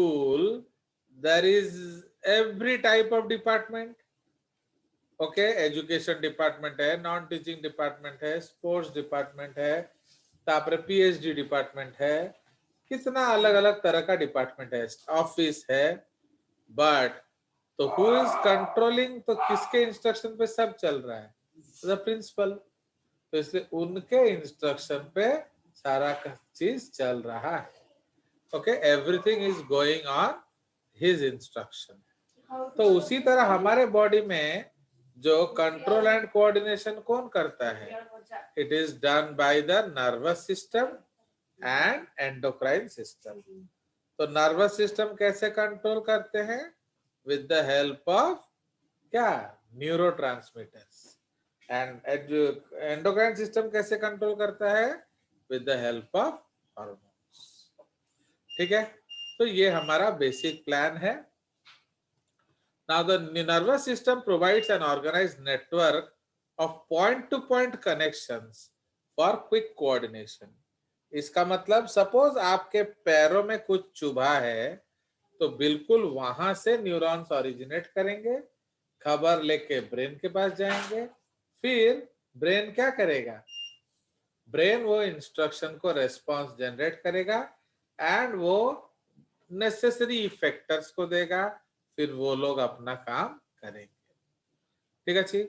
school there is every type of department. Okay, education department है, non teaching department है, sports department है, तापर PhD department है, कितना अलग अलग तरह का डिपार्टमेंट है, ऑफिस है, बट तो हु इज कंट्रोलिंग, तो किसके इंस्ट्रक्शन पे सब चल रहा है? The principal. तो इसलिए उनके इंस्ट्रक्शन पे सारा चीज चल रहा है। Okay, everything is going on his instruction. तो उसी तरह हमारे बॉडी में जो कंट्रोल एंड कोऑर्डिनेशन कौन करता है? It is done by the nervous system and endocrine system. तो नर्वस सिस्टम कैसे कंट्रोल करते हैं? विद द हेल्प ऑफ क्या? न्यूरोट्रांसमीटर्स। एंड एंडोक्राइन सिस्टम कैसे कंट्रोल करता है? With the help of hormones. ठीक है, तो ये हमारा बेसिक प्लान है। Now the nervous system provides an organized network of point-to-point connections for quick coordination. इसका मतलब सपोज आपके पैरों में कुछ चुभा है तो बिल्कुल वहां से न्यूरॉन्स ओरिजिनेट करेंगे, खबर लेके ब्रेन के पास जाएंगे, फिर ब्रेन क्या करेगा? ब्रेन वो इंस्ट्रक्शन को रेस्पॉन्स जनरेट करेगा एंड वो नेसेसरी इफेक्टर्स को देगा, फिर वो लोग अपना काम करेंगे। ठीक है जी,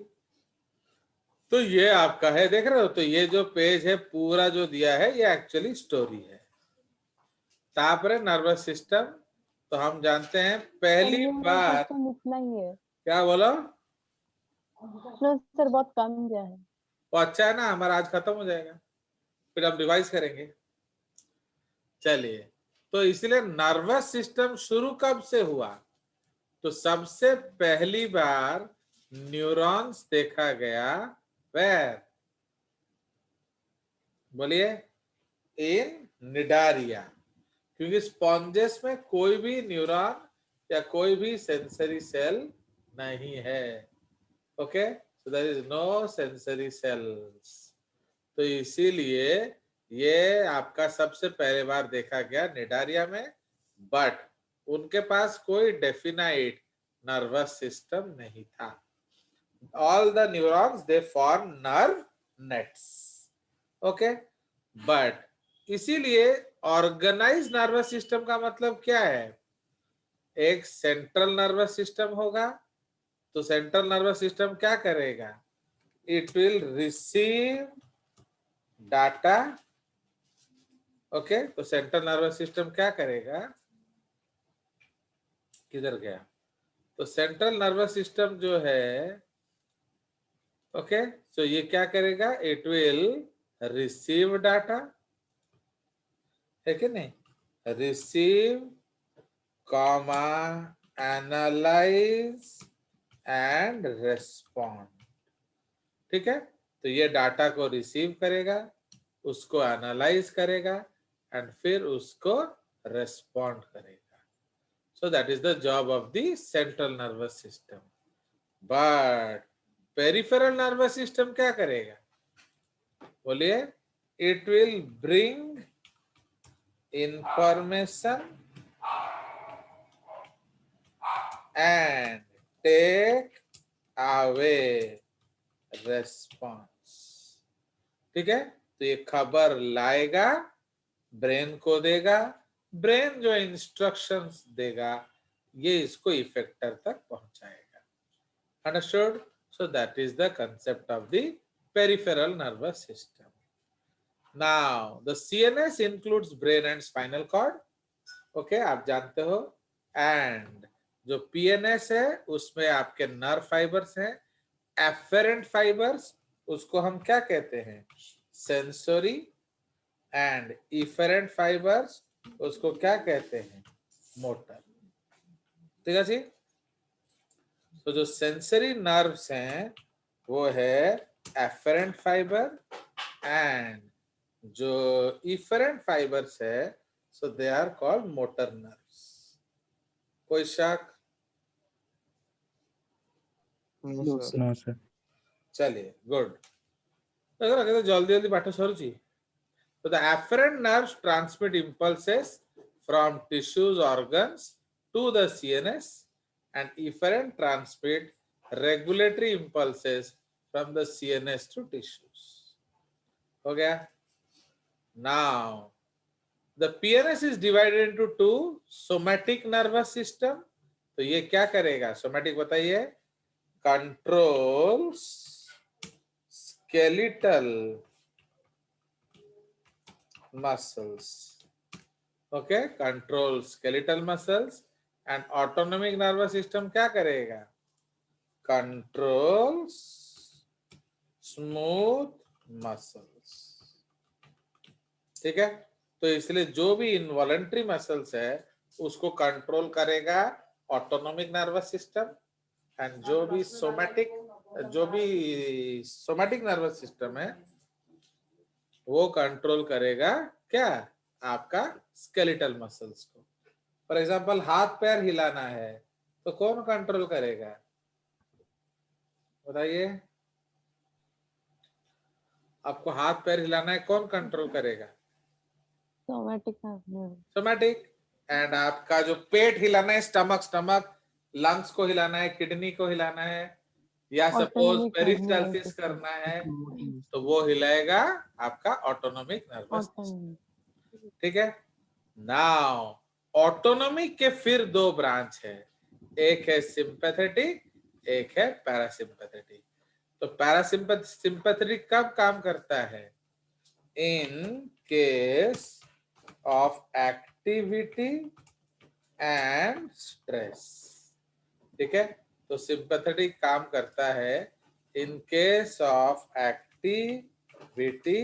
तो ये आपका है, देख रहे हो? तो ये जो पेज है पूरा जो दिया है ये एक्चुअली स्टोरी है। तापरे नर्वस सिस्टम, तो हम जानते हैं पहली बार इतना ही है। क्या बोलो? सर बहुत कम गया है। वो अच्छा है ना, हमारा आज खत्म हो जाएगा, फिर हम रिवाइज करेंगे। चलिए, तो इसलिए नर्वस सिस्टम शुरू कब से हुआ? तो सबसे पहली बार न्यूरॉन्स देखा गया वेयर? बोलिए। इन निडारिया, क्योंकि स्पॉन्जेस में कोई भी न्यूरॉन या कोई भी सेंसरी सेल नहीं है। Okay, so there is no sensory cells. तो इसीलिए ये आपका सबसे पहले बार देखा गया निडारिया में, बट उनके पास कोई डेफिनाइट नर्वस सिस्टम नहीं था। All the neurons they form nerve nets. Okay, but इसीलिए ऑर्गेनाइज नर्वस सिस्टम का मतलब क्या है? एक सेंट्रल नर्वस सिस्टम होगा, तो सेंट्रल नर्वस सिस्टम क्या करेगा? It will receive data. Okay, तो सेंट्रल नर्वस सिस्टम क्या करेगा? किधर गया? तो सेंट्रल नर्वस सिस्टम जो है, ओके, सो ये क्या करेगा? इट विल रिसीव डाटा, है कि नहीं? Receive comma analyse and respond. ठीक है, तो ये डाटा को रिसीव करेगा, उसको एनालाइज करेगा एंड फिर उसको रेस्पॉन्ड करेगा। So that is the job of the central nervous system. But peripheral nervous system क्या करेगा? बोलिए। It will bring information and take away response. ठीक है, तो ये खबर लाएगा, ब्रेन को देगा, ब्रेन जो इंस्ट्रक्शंस देगा ये इसको इफेक्टर तक पहुंचाएगा। Understood? So that is the concept of the peripheral nervous system. Now the CNS includes brain and spinal cord. Okay, आप जानते हो। एंड जो पीएनएस है उसमें आपके नर्व फाइबर्स हैं, एफेरेंट फाइबर्स, उसको हम क्या कहते हैं? सेंसरी। एंड इफेरेंट फाइबर्स, उसको क्या कहते हैं? मोटर। ठीक है जी, तो जो सेंसरी नर्व्स हैं वो है एफेरेंट फाइबर, एंड जो इफेरेंट फाइबर्स है so they are called motor nerves. कोई शक? No sir. चलिए, गुड। जल्दी जल्दी पाठ सरुची। So the afferent nerves transmit impulses from tissues organs to the CNS and efferent transmit regulatory impulses from the CNS to tissues. हो गया? Now the PNS is divided into two, somatic nervous system. तो ये क्या करेगा? Somatic बताइए, controls skeletal muscles. Okay, control skeletal muscles. And autonomic nervous system क्या करेगा? Controls smooth muscles. ठीक है, तो इसलिए जो भी इनवॉलेंट्री मसल्स है उसको कंट्रोल करेगा ऑटोनॉमिक नर्वस सिस्टम, एंड जो भी सोमैटिक नर्वस सिस्टम है वो कंट्रोल करेगा क्या? आपका स्केलेटल मसल्स को. फॉर एग्जांपल हाथ पैर हिलाना है तो कौन कंट्रोल करेगा? बताइए, आपको हाथ पैर हिलाना है, कौन कंट्रोल करेगा? Somatic nerve. सोमैटिक. एंड आपका जो पेट हिलाना है, स्टमक, लंग्स को हिलाना है, किडनी को हिलाना है, या सपोज Autonomic पेरिस्टाल्सिस nervous करना है तो वो हिलाएगा आपका ऑटोनॉमिक नर्वस सिस्टम. Autonomic. ठीक है. नाउ ऑटोनॉमिक के फिर दो ब्रांच है, एक है सिंपैथेटिक, एक है पैरासिम्पैथेटिक. तो पैरासिम्पैथेटिक कब काम करता है? In case of activity and stress. ठीक है, तो सिंपैथेटिक काम करता है in case of activity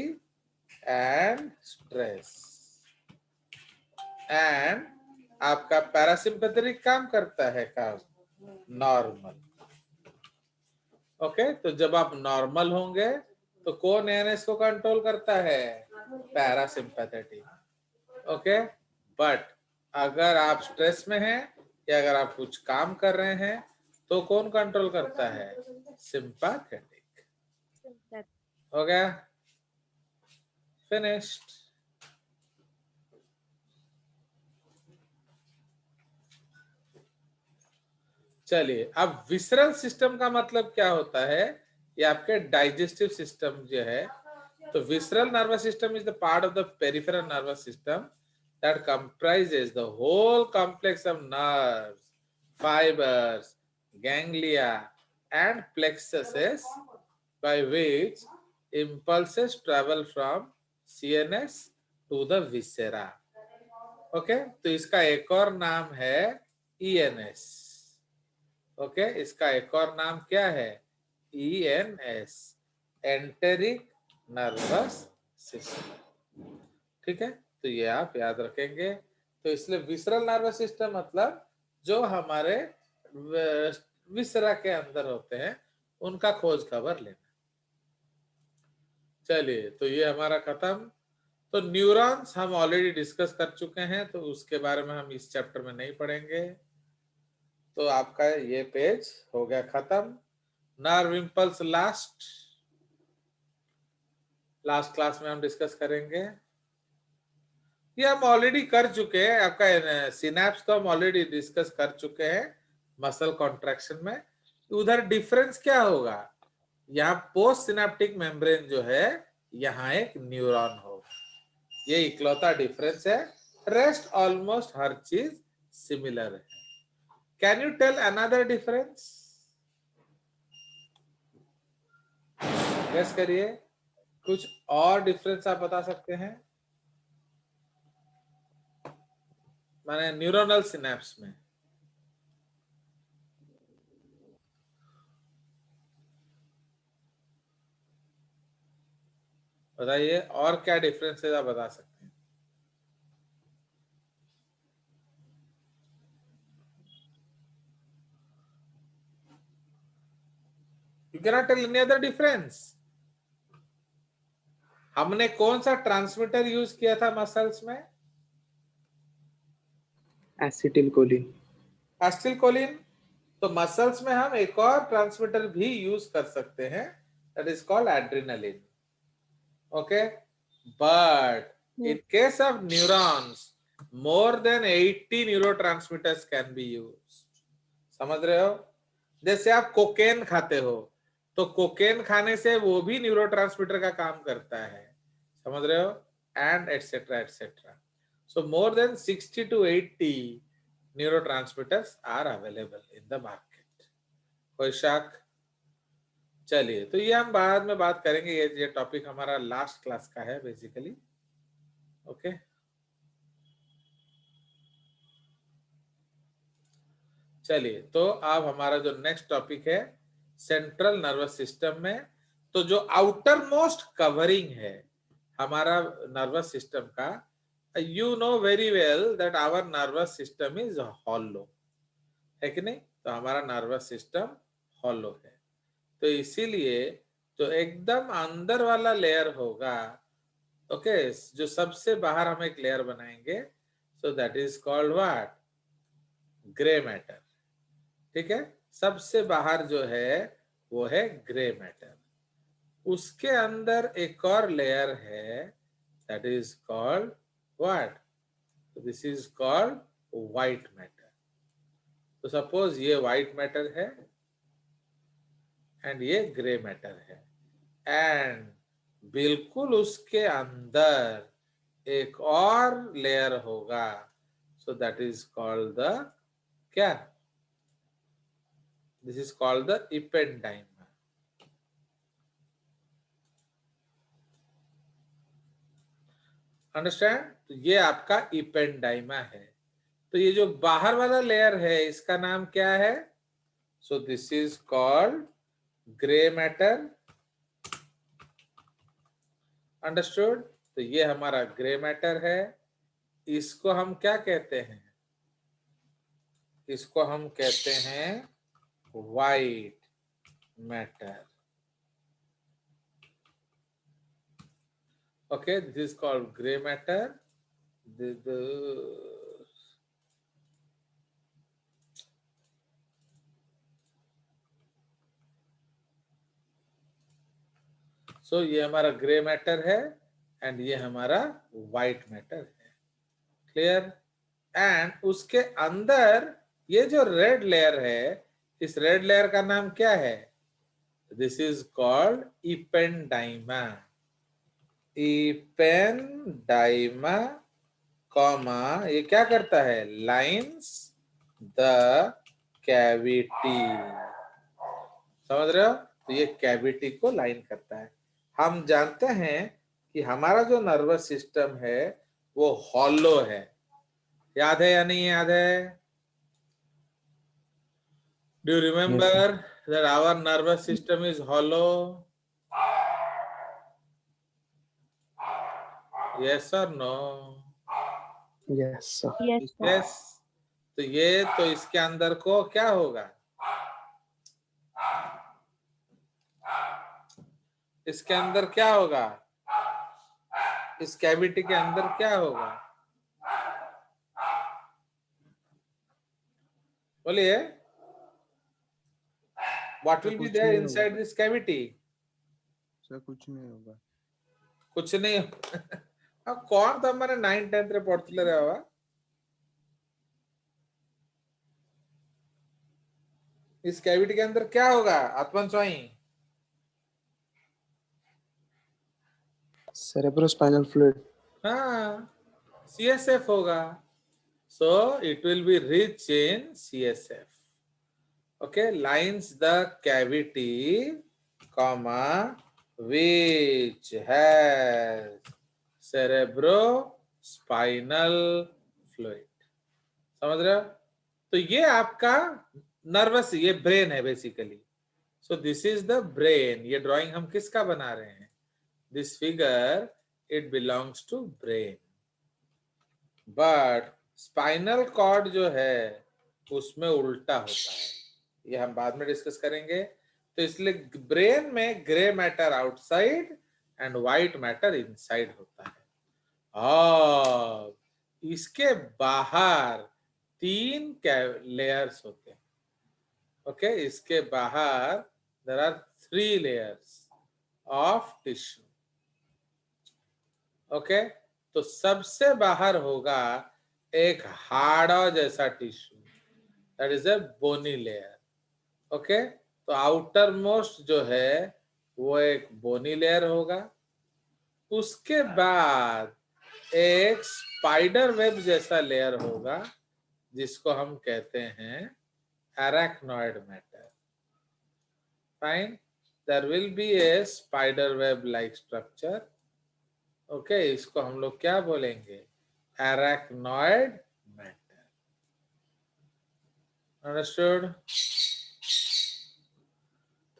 and stress, and आपका पैरासिम्पैथेटिक काम करता है कब? नॉर्मल. ओके, तो जब आप नॉर्मल होंगे तो कौन एएनएस को कंट्रोल करता है? पैरासिम्पैथेटिक. ओके, बट अगर आप स्ट्रेस में हैं या अगर आप कुछ काम कर रहे हैं तो कौन कंट्रोल करता है? सिंपैथेटिक. हो गया? फिनिश्ड. चलिए, अब विसरल सिस्टम का मतलब क्या होता है? ये आपके डाइजेस्टिव सिस्टम जो है. तो visceral nervous system is the part of the peripheral nervous system that comprises the whole complex of nerves, fibers, ganglia and plexuses by which impulses travel from CNS to the viscera. Okay, तो इसका एक और नाम है ENS. Okay, इसका एक और नाम क्या है? ENS, enteric nervous system. ठीक है, तो ये आप याद रखेंगे. तो इसलिए विसरल नर्वस सिस्टम मतलब जो हमारे विसरा के अंदर होते हैं उनका खोज खबर लेना. चलिए, तो ये हमारा खत्म. तो न्यूरॉन्स हम ऑलरेडी डिस्कस कर चुके हैं, तो उसके बारे में हम इस चैप्टर में नहीं पढ़ेंगे. तो आपका ये पेज हो गया खत्म. नर्व इंपल्स लास्ट क्लास में हम डिस्कस करेंगे. ये हम ऑलरेडी कर चुके हैं. आपका सिनैप्स तो हम ऑलरेडी डिस्कस कर चुके हैं मसल कॉन्ट्रैक्शन में. उधर डिफरेंस क्या होगा? यहाँ पोस्ट सिनेप्टिक मेम्ब्रेन जो है, यहाँ एक न्यूरॉन होगा. ये इकलौता डिफरेंस है. रेस्ट ऑलमोस्ट हर चीज सिमिलर है. Can you tell another difference? Guess करिए, कुछ और डिफरेंस आप बता सकते हैं? माने न्यूरोनल सिनेप्स में. बताइए, और क्या डिफरेंस है आप बता सकते हैं? You cannot tell any other difference. हमने कौन सा ट्रांसमीटर यूज किया था मसल्स में? एसिटिलकोलिन. एसिटिलकोलिन. तो मसल्स में हम एक और ट्रांसमीटर भी यूज कर सकते हैं, that is called adrenaline. Okay, but in case of neurons more than 80 neurotransmitters can be used. समझ रहे हो? जैसे आप कोकेन खाते हो तो कोकेन खाने से वो भी न्यूरोट्रांसमीटर का काम करता है, समझ रहे हो? And etcetera etcetera. So more than 60 to 80 neurotransmitters are available in the market. कोई शक? चलिए, तो ये हम बाद में बात करेंगे. ये टॉपिक हमारा लास्ट क्लास का है बेसिकली. ओके, चलिए, तो अब हमारा जो नेक्स्ट टॉपिक है सेंट्रल नर्वस सिस्टम में, तो जो आउटर मोस्ट कवरिंग है हमारा नर्वस सिस्टम का, you know very well that our nervous system is hollow, है कि नहीं? तो हमारा नर्वस सिस्टम हॉलो है, तो इसीलिए जो एकदम अंदर वाला लेयर होगा, ओके, जो सबसे बाहर हम एक लेयर बनाएंगे, सो that is called what? Grey matter. ठीक है, सबसे बाहर जो है वो है ग्रे मैटर. उसके अंदर एक और लेयर है, that is called what? This is called white matter. तो सपोज ये व्हाइट मैटर है एंड ये ग्रे मैटर है, एंड बिल्कुल उसके अंदर एक और लेयर होगा, so that is called the क्या? This is called the ependyma. Understand? तो ये आपका इपेंडाइमा है. तो ये जो बाहर वाला लेयर है इसका नाम क्या है? सो this is called grey matter. Understood? तो ये हमारा ग्रे मैटर है. इसको हम क्या कहते हैं? इसको हम कहते हैं white matter. Okay, this is called grey matter. So ये हमारा ग्रे मैटर है एंड ये हमारा व्हाइट मैटर है. क्लियर? एंड उसके अंदर ये जो रेड लेयर है, इस रेड लेयर का नाम क्या है? This is called ependyma. Ependyma comma, ये क्या करता है? Lines the cavity. समझ रहे हो? तो ये कैविटी को लाइन करता है. हम जानते हैं कि हमारा जो नर्वस सिस्टम है वो हॉलो है. याद है या नहीं याद है? Do you remember that our nervous system is hollow? Yes और no? Yes, sir. Yes, sir. Yes. तो ये, तो इसके अंदर को क्या होगा? इसके अंदर क्या होगा? इस कैविटी के अंदर क्या होगा? बोलिए. What will be कुछ there नहीं inside होगा. this cavity? सर कुछ नहीं होगा. कुछ नहीं. अब कौन था हमारे 9th 10th रे पढ़ते रहे हुआ? इस कैविटी के अंदर क्या होगा आत्मन स्वाई? Cerebrospinal fluid. हाँ, CSF होगा. So it will be rich in CSF. Okay, lines the cavity, comma, which has cerebrospinal fluid. समझ रहे हो? तो ये आपका नर्वस, ये ब्रेन है basically. So this is the brain. ये ड्राइंग हम किसका बना रहे हैं? This figure, it belongs to brain. But spinal cord जो है उसमें उल्टा होता है. ये हम बाद में डिस्कस करेंगे. तो इसलिए ब्रेन में grey matter outside and white matter inside होता है. और इसके बाहर 3 लेयर्स होते हैं. ओके, इसके बाहर there are 3 layers of tissue. Okay, तो सबसे बाहर होगा एक हाड़ा जैसा tissue, that is a bony layer. Okay, तो आउटर मोस्ट जो है वो एक बोनी लेयर होगा। उसके बाद एक स्पाइडर वेब जैसा लेयर होगा जिसको हम कहते हैं arachnoid matter. Fine, there will be a spider web like structure. Okay, इसको हम लोग क्या बोलेंगे? arachnoid matter. Understood?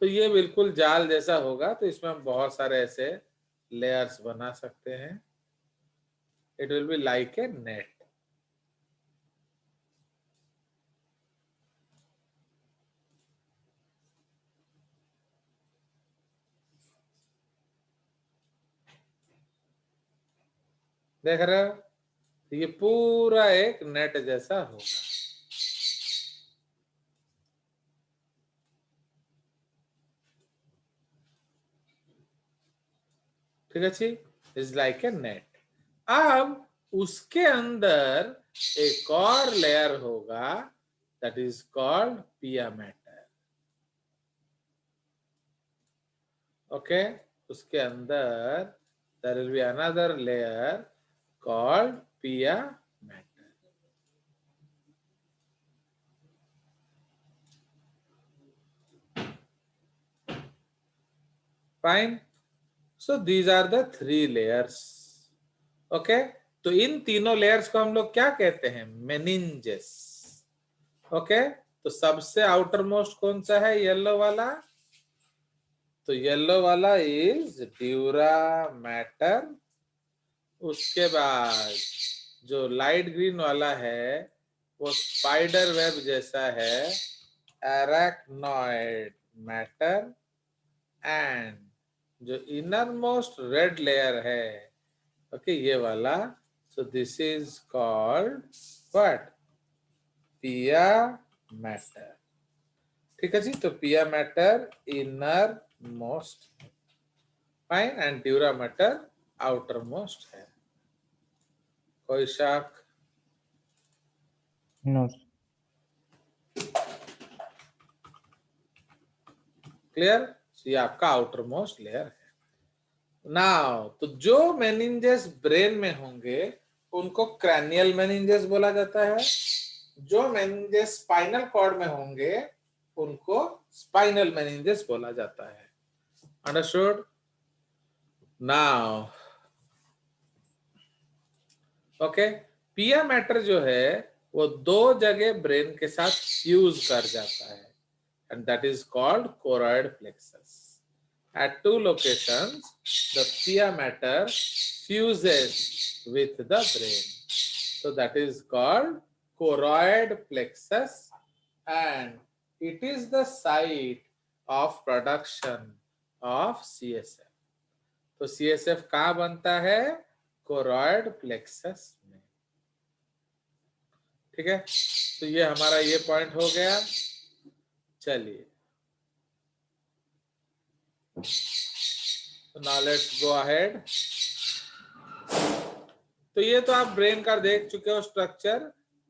तो ये बिल्कुल जाल जैसा होगा, तो इसमें हम बहुत सारे ऐसे लेयर्स बना सकते हैं। It will be like a net. देख रहे हो? ये पूरा एक नेट जैसा होगा। ठीक है जी, इज लाइक ए नेट। अब उसके अंदर एक और लेयर होगा that is called pia matter. Okay, उसके अंदर there will be another layer called pia matter. Fine, so these are the 3 layers. Okay, तो इन तीनों लेयर्स को हम लोग क्या कहते हैं? मेनिंजेस। ओके, तो सबसे आउटर मोस्ट कौन सा है? येलो वाला। तो येलो वाला इज ड्यूरा मैटर। उसके बाद जो लाइट ग्रीन वाला है वो स्पाइडर वेब जैसा है, arachnoid मैटर। एंड जो इनर मोस्ट रेड लेयर है, ओके, ये वाला, सो दिस इज कॉल्ड व्हाट? पिया मैटर। ठीक है जी, तो पिया matter inner most, fine, and dura mater outer most है। कोई शक? No. क्लियर? ये आपका आउटर मोस्ट लेयर है। नाउ तो जो मेनिंजेस ब्रेन में होंगे उनको क्रैनियल मेनिंजेस बोला जाता है। जो मेनिंजेस स्पाइनल कॉर्ड में होंगे उनको स्पाइनल मेनिंजेस बोला जाता है। अंडरस्टूड? नाउ ओके, पिया मैटर जो है वो 2 जगह ब्रेन के साथ फ्यूज कर जाता है, and that is called choroid plexus. At 2 locations, the pia matter fuses with the brain. So that is called choroid plexus, and it is the site of production of CSF. तो CSF कहाँ बनता है? choroid plexus में। ठीक है, तो ये हमारा ये पॉइंट हो गया। चलिए, नाउ लेट्स गो अहेड। तो ये तो आप ब्रेन का देख चुके हो स्ट्रक्चर।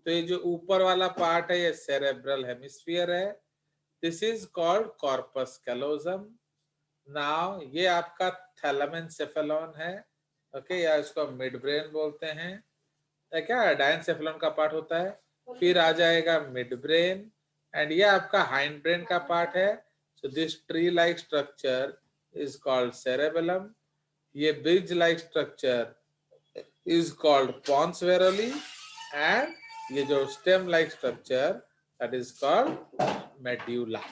तो ये जो ऊपर वाला पार्ट है ये सेरेब्रल हेमिस्फीयर है। This is called corpus callosum. Now ये आपका थैलमेनसेफेलॉन है, ओके, या इसको मिड ब्रेन बोलते हैं। क्या डायनसेफेलॉन का पार्ट होता है, फिर आ जाएगा मिड ब्रेन, एंड ये आपका हाइंड ब्रेन का पार्ट है। So this tree like structure is called cerebellum. ये bridge like structure is called pons varoli, and ये जो stem like structure that is called medulla.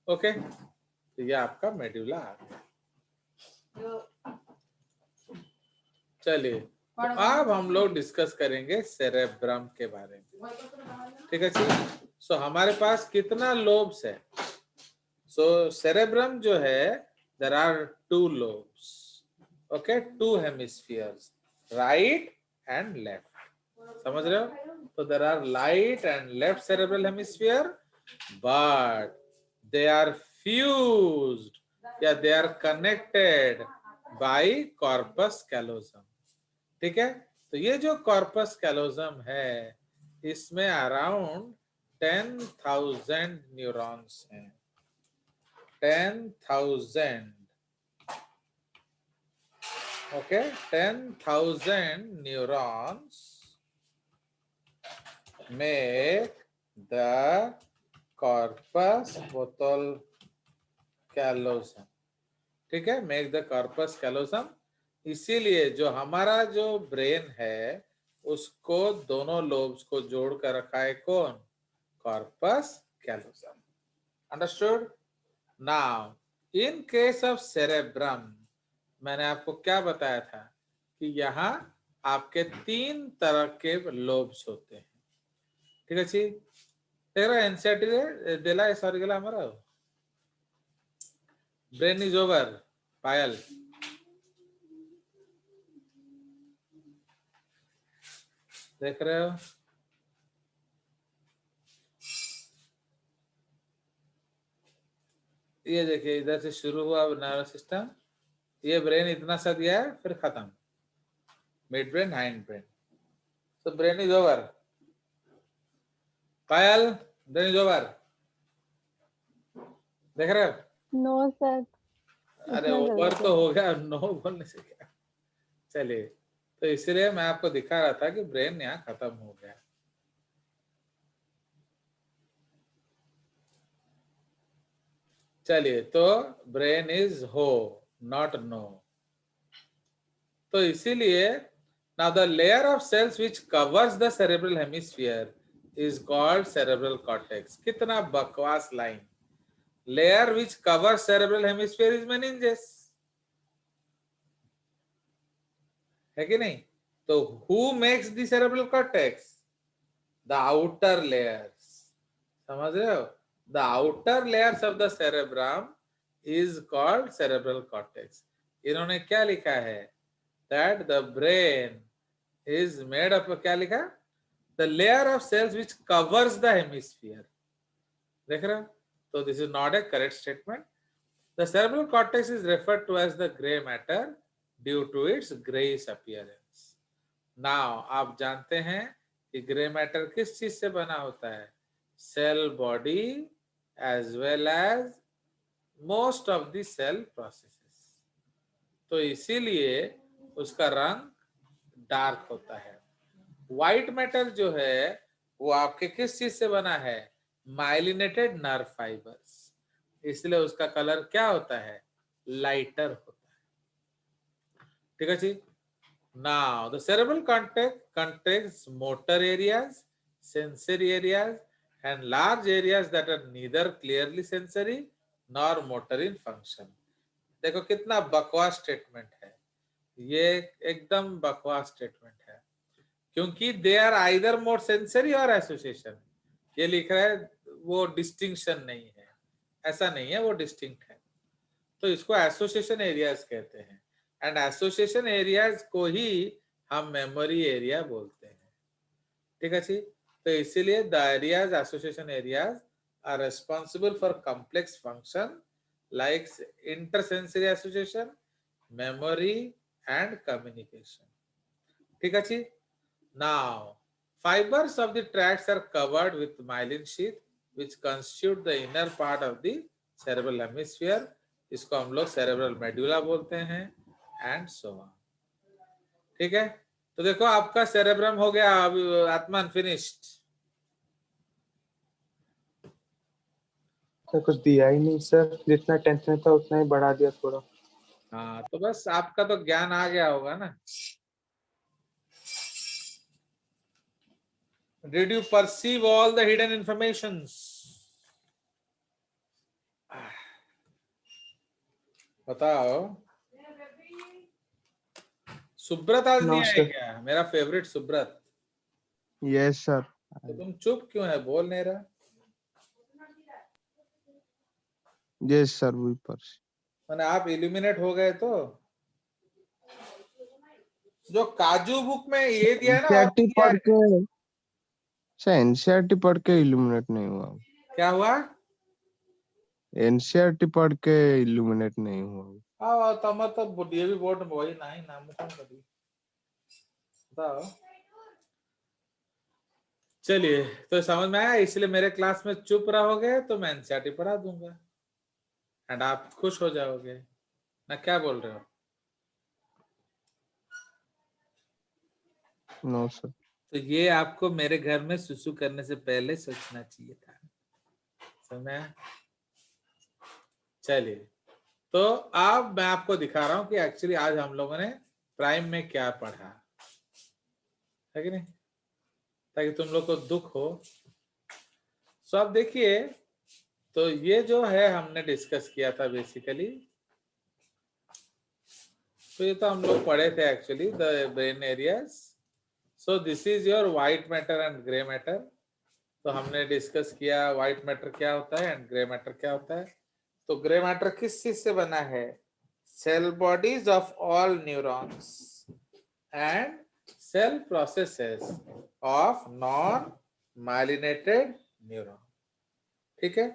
Okay, तो ये आपका medulla आ गया। चलिए, तो अब हम लोग डिस्कस करेंगे सेरेब्रम के बारे में। ठीक है जी, सो हमारे पास कितना लोब्स है? सो सेरेब्रम जो है, there are 2 lobes, okay, 2 hemispheres, right and left. समझ रहे हो? तो there are right and left cerebral hemisphere, but they are fused, या they are connected by corpus callosum. ठीक है, तो ये जो कॉर्पस कैलोजम है इसमें अराउंड 10,000 न्यूरॉन्स हैं। 10,000, okay, 10,000 neurons make the corpus callosum, ठीक है, make the corpus callosum। इसीलिए जो हमारा जो ब्रेन है उसको दोनों लोब्स को जोड़ कर रखा है कौन? Corpus callosum. Understood? Now in case of cerebrum मैंने आपको क्या बताया था कि यहाँ आपके 3 तरह के लोब्स होते हैं, ठीक है जी। देख रहा एनसीईआरटी रे देला है सॉरी गेला हमारा ब्रेन इज ओवर। पायल देख रहे हो? ये देखिए इधर से शुरू हुआ नर्वस सिस्टम, ये ब्रेन इतना सा दिया है फिर खत्म, मिड ब्रेन हाइंड ब्रेन, तो brain is over. Payal brain is over, देख रहे हो? नो सर, अरे इतना ओवर जल्दी तो कैसे? हो गया, नो बोलने से क्या। चलिए, तो इसलिए मैं आपको दिखा रहा था कि ब्रेन यहाँ खत्म हो गया। चलिए, तो ब्रेन इज हो नॉट नो, तो इसीलिए now the layer of cells which covers the cerebral hemisphere is called cerebral cortex। कितना बकवास line, layer which covers cerebral hemisphere is meninges, है कि नहीं? तो who makes the cerebral cortex? The outer layers, समझ रहे हो? The outer layers of the cerebrum is called cerebral cortex। इन्होंने क्या लिखा है? That the brain is made up of क्या लिखा? The layer of cells which covers the hemisphere। देख रहे हो? So this is not a correct statement। The cerebral cortex is referred to as the gray matter due to its grayish appearance। Now आप जानते हैं कि grey matter किस चीज से बना होता है? Cell body as well as most of the cell processes। तो इसीलिए उसका रंग डार्क होता है। व्हाइट मैटर जो है वो आपके किस चीज से बना है? माइलिनेटेड नर्व फाइबर्स, इसलिए उसका कलर क्या होता है? लाइटर होता है, ठीक है जी। Now the cerebral contains motor areas, sensory areas and large areas that are neither clearly sensory nor motor in function। देखो कितना बकवास स्टेटमेंट है ये, एकदम बकवास स्टेटमेंट है, क्योंकि they are either more sensory और एसोसिएशन। ये लिख रहा है वो डिस्टिंक्शन नहीं है, ऐसा नहीं है, वो डिस्टिंक्ट है, तो इसको एसोसिएशन एरियाज कहते हैं। एंड एसोसिएशन एरियाज को ही हम मेमोरी एरिया बोलते हैं, ठीक है जी। तो इसीलिए the areas association areas are responsible for complex function like intersensory association, memory and communication, ठीक है जी। Now, fibers of the tracts are covered with myelin sheath, which constitute the inner part of the cerebral hemisphere। इसको हम लोग cerebral medulla बोलते हैं, and so on। ठीक है, तो देखो आपका cerebrum हो गया अभी आत्मन फिनिश्ड। सर कुछ दिया ही नहीं सर, जितना टेंथ में था उतना ही बढ़ा दिया थोड़ा। हाँ, तो बस आपका तो ज्ञान आ गया होगा ना। Did you perceive all the hidden informations? बताओ। सुब्रत आज नहीं आए क्या? मेरा फेवरेट सुब्रत। Yes sir. तो तुम चुप क्यों है, बोल नहीं रहा? यस सर, वही पर मैंने आप इल्यूमिनेट हो गए तो जो काजू बुक में ये दिया है ना, और एनसीईआरटी दिया पढ़ है। के सर, एनसीईआरटी पढ़ के इल्यूमिनेट नहीं हुआ। क्या हुआ? एनसीईआरटी पढ़ के इल्यूमिनेट नहीं हुआ। हाँ, तम तो ये भी बोर्ड में वही ना ही नाम कौन करी बताओ। चलिए, तो समझ में आया, इसलिए मेरे क्लास में चुप रहोगे तो मैं एनसीईआरटी पढ़ा दूंगा एंड आप खुश हो जाओगे ना, क्या बोल रहे हो? No sir. तो ये आपको मेरे घर में सुसु करने से पहले सोचना चाहिए था, समझ में आया? चलिए, तो अब मैं आपको दिखा रहा हूं कि एक्चुअली आज हम लोगों ने प्राइम में क्या पढ़ा है कि नहीं, ताकि तुम लोग को दुख हो। सो अब देखिए, तो ये जो है हमने डिस्कस किया था बेसिकली, तो ये तो हम लोग पढ़े थे actually the brain areas. So this is your white matter and grey matter. तो हमने डिस्कस किया व्हाइट मैटर क्या होता है एंड ग्रे मैटर क्या होता है। तो ग्रे मैटर किस चीज से बना है? Cell bodies of all neurons and cell processes of non myelinated neuron. ठीक है,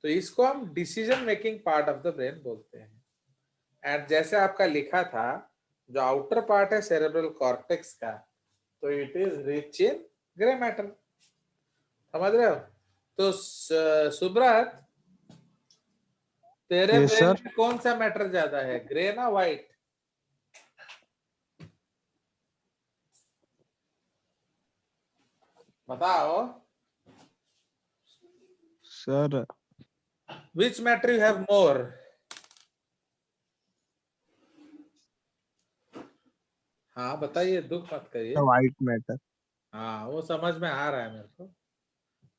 तो इसको हम decision making part of the brain बोलते हैं। एंड जैसे आपका लिखा था, जो आउटर पार्ट है सेरेब्रल कॉर्टेक्स का, तो it is rich in grey matter. समझ रहे हो? तो सुब्रत, तेरे Yes, ब्रेन sir. में कौन सा मैटर ज्यादा है, ग्रे ना व्हाइट? बताओ, Sir, which matter you have more? हाँ बताइए, दुख मत करिए। the white matter. हाँ, वो समझ में आ रहा है मेरे को।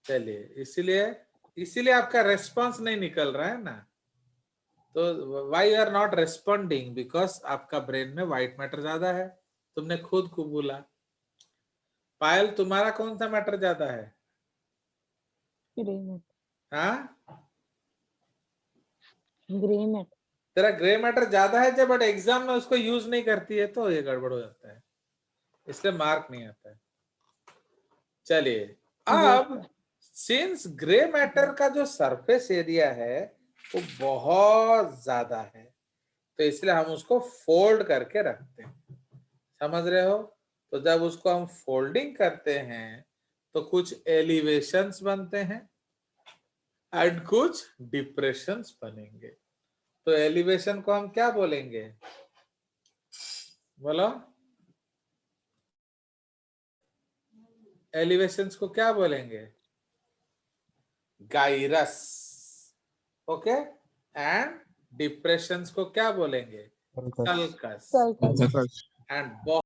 चलिए, इसीलिए इसीलिए आपका रेस्पॉन्स नहीं निकल रहा है ना। तो why you are not responding? Because आपका ब्रेन में व्हाइट मैटर ज्यादा है, तुमने खुद को बोला। पायल, तुम्हारा कौन सा मैटर ज्यादा है? Grey matter. हाँ, ग्रे मैटर। तेरा ग्रे मैटर ज्यादा है जब, बट एग्जाम में उसको यूज नहीं करती है तो ये गड़बड़ हो जाता है, इसलिए मार्क नहीं आता है। चलिए, अब सिंस ग्रे मैटर का जो सरफेस एरिया है वो बहुत ज्यादा है, तो इसलिए हम उसको फोल्ड करके रखते हैं। समझ रहे हो? तो जब उसको हम फोल्डिंग करते हैं तो कुछ एलिवेशंस बनते हैं एंड कुछ डिप्रेशंस बनेंगे। तो एलिवेशन को हम क्या बोलेंगे, बोलो? एलिवेशंस को क्या बोलेंगे? गाइरस। ओके, एंड डिप्रेशंस को क्या बोलेंगे? सल्कस। सल्कस। Focus. एंड